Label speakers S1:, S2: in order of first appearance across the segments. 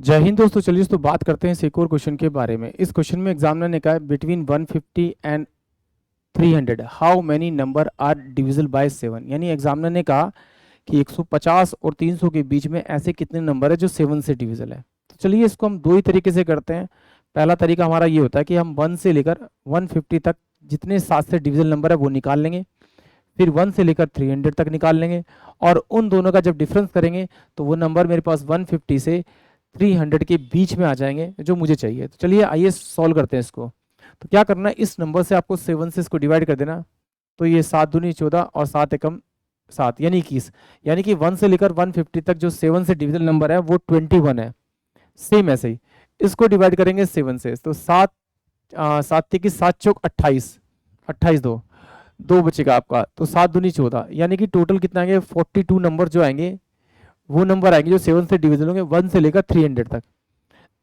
S1: जय हिंद दोस्तों। चलिए दोस्तों बात करते हैं इस एक और क्वेश्चन के बारे में। इस क्वेश्चन में एग्जामिनर ने कहा है between 150 and 300 how many number are divisible by 7। यानी एग्जामिनर ने कहा कि 150 और 300 के बीच में ऐसे कितने नंबर है जो 7 से डिविजिबल है। तो चलिए इसको हम दो ही तरीके से करते हैं। पहला तरीका हमारा ये होता है कि हम 1 से लेकर 150 तक जितने 7 से डिविजिबल नंबर है वो निकाल लेंगे, फिर 1 से लेकर 300 तक निकाल लेंगे और उन दोनों का जब डिफरेंस करेंगे तो वो नंबर मेरे पास 150 से 300 के बीच में आ जाएंगे जो मुझे चाहिए। तो चलिए आइए सॉल्व करते हैं इसको। तो क्या करना है, इस नंबर से आपको 7 से इसको डिवाइड कर देना। तो ये 7 दूनी 14 और 7 एकम 7 यानी 21। यानी कि 1 से लेकर 150 तक जो 7 से डिविजिबल नंबर है वो 21 है। सेम ऐसे ही इसको डिवाइड करेंगे 7 से। तो 7 की 7 चौक 28, 28 दो बचेगा आपका। तो 7 दूनी 14 यानी कि टोटल कितना आएंगे 42 नंबर जो आएंगे वो नंबर आएंगे जो 7 से डिविजिबल होंगे 1 से लेकर 300 तक।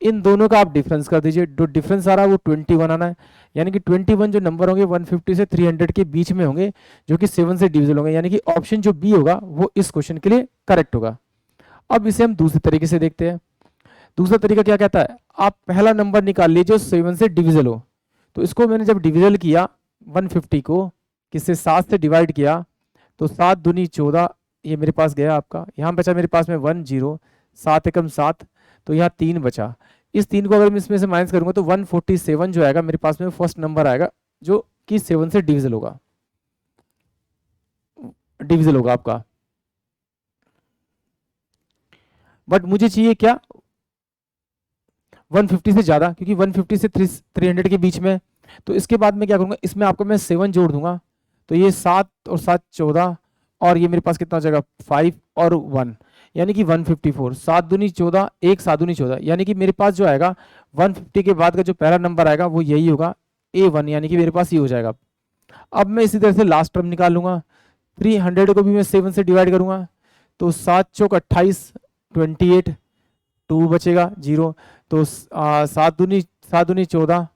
S1: इन दोनों का आप डिफरेंस कर दीजिए। जो डिफरेंस आ रहा है वो 21 आना है। यानी कि 21 जो नंबर होंगे 150 से 300 के बीच में होंगे जो कि 7 से डिविजिबल होंगे। यानी कि ऑप्शन जो बी होगा वो इस क्वेश्चन के लिए करेक्ट होगा। अब इसे हम दूसरे तरीके से देखते हैं। दूसरा तरीका क्या कहता है, आप पहला नंबर निकाल लीजिए जो 7 से डिविजिबल हो। तो इसको मैंने जब डिविजिबल किया 150 को किससे 7 से डिवाइड किया तो 7 दूनी 14, ये मेरे पास गया आपका। यहाँ बचा मेरे पास में 1 0, 7 एकम 7, तो यहाँ 3 बचा। इस 3 को अगर मैं इसमें से माइनस करूंगा तो 147 जो आएगा मेरे पास में फर्स्ट नंबर आएगा जो कि 7 से डिविजिबल होगा, आपका। बट मुझे चाहिए क्या 150 से ज्यादा, क्योंकि 150 से 300 के बीच में। तो इसके बाद मैं क्या करूंगा, इसमें आपको मैं 7 जोड़ दूंगा। तो ये 7 और 7 14 और ये मेरे पास कितना हो जाएगा 5 और 1 यानी कि 154। 7 दूनी 14, 1 7 दूनी 14 यानी कि मेरे पास जो आएगा 150 के बाद का जो पहला नंबर आएगा वो यही होगा A1, यानी कि मेरे पास ये हो जाएगा। अब मैं इसी तरह से लास्ट टर्म निकाल लूंगा। 300 को भी मैं 7 से डिवाइड करूंगा तो 7 चौक 28, 28, 2 बचेगा 0। तो 7 दूनी 14,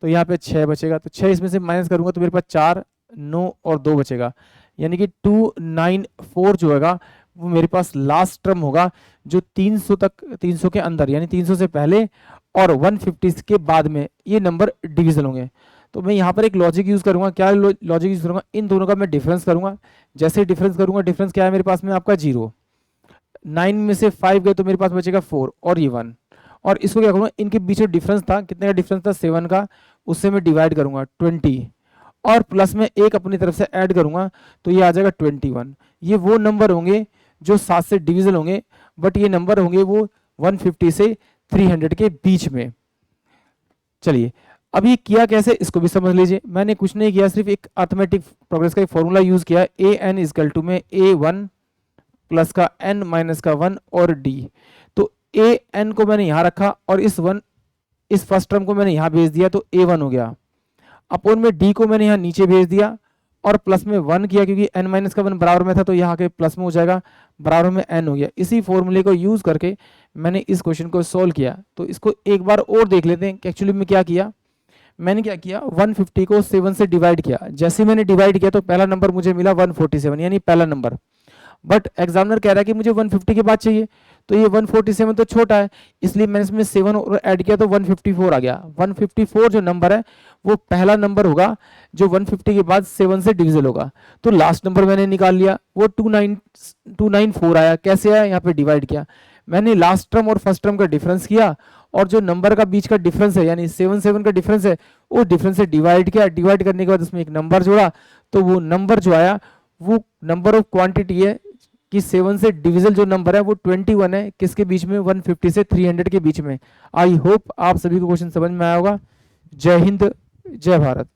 S1: तो यहाँ पे 6 बचेगा। तो 6 इसमें से माइनस करूंगा तो मेरे पास 4 9 और 2 बचेगा। यानी कि 294 जो होगा वो मेरे पास लास्ट टर्म होगा जो 300 तक, 300 के अंदर यानी 300 से पहले और 150 के बाद में ये नंबर डिविजिबल होंगे। तो मैं यहाँ पर एक लॉजिक यूज करूंगा। क्या लॉजिक यूज करूंगा, इन दोनों का मैं डिफरेंस करूंगा। जैसे डिफरेंस करूंगा, डिफरेंस क्या है मेरे पास में आपका 0, 9 में से 5 गए तो मेरे पास बचेगा 4 और ये 1। और इसको क्या करूंगा, इनके बीच में डिफरेंस था, कितने का डिफरेंस था 7 का, उससे मैं डिवाइड करूंगा 20 और प्लस में एक अपनी तरफ से ऐड करूंगा तो ये आ जाएगा 21। ये वो नंबर होंगे जो 7 से डिविजिबल होंगे, बट ये नंबर होंगे वो 150 से 300 के बीच में। चलिए अब ये किया कैसे इसको भी समझ लीजिए। मैंने कुछ नहीं किया, सिर्फ एक अर्थमेटिक प्रोग्रेस का एक फॉर्मूला यूज किया। ए एन इजकल टू में A1 प्लस का n माइनस का 1 और d। तो ए एन को मैंने यहां रखा और इस फर्स्ट टर्म को मैंने यहां भेज दिया तो A1 हो गया। अपोन में d को मैंने यहाँ नीचे भेज दिया और प्लस में 1 किया क्योंकि n माइनस का 1 बराबर में था तो यहाँ के प्लस में हो जाएगा, बराबर में n हो गया। इसी फॉर्मूले को यूज करके मैंने इस क्वेश्चन को सोल्व किया। तो इसको एक बार और देख लेते हैं कि एक्चुअली में क्या किया। मैंने क्या किया, 150 को 7 से डिवाइड किया। जैसे मैंने डिवाइड किया तो पहला नंबर मुझे मिला 147 यानी पहला नंबर। बट एग्जामिनर कह रहा है कि मुझे 150 के बाद चाहिए, तो ये 147 तो छोटा है, इसलिए मैंने इसमें 7 और ऐड किया तो 154 आ गया। 154 जो नंबर है वो पहला नंबर होगा जो 150 के बाद 7 से डिविजिबल होगा। तो लास्ट नंबर मैंने निकाल लिया, वो 294 आया। कैसे आया, यहाँ पे डिवाइड किया मैंने, लास्ट टर्म और फर्स्ट टर्म का डिफरेंस किया और जो नंबर का बीच का डिफरेंस है यानी 7 का डिफरेंस है वो डिफरेंस से डिवाइड किया। डिवाइड करने के बाद उसमें एक नंबर जोड़ा तो वो नंबर जो आया वो नंबर ऑफ क्वांटिटी है कि 7 से डिविजिबल जो नंबर है वो 21 है। किसके बीच में, 150 से 300 के बीच में। आई होप आप सभी को क्वेश्चन समझ में आया होगा। जय हिंद, जय भारत।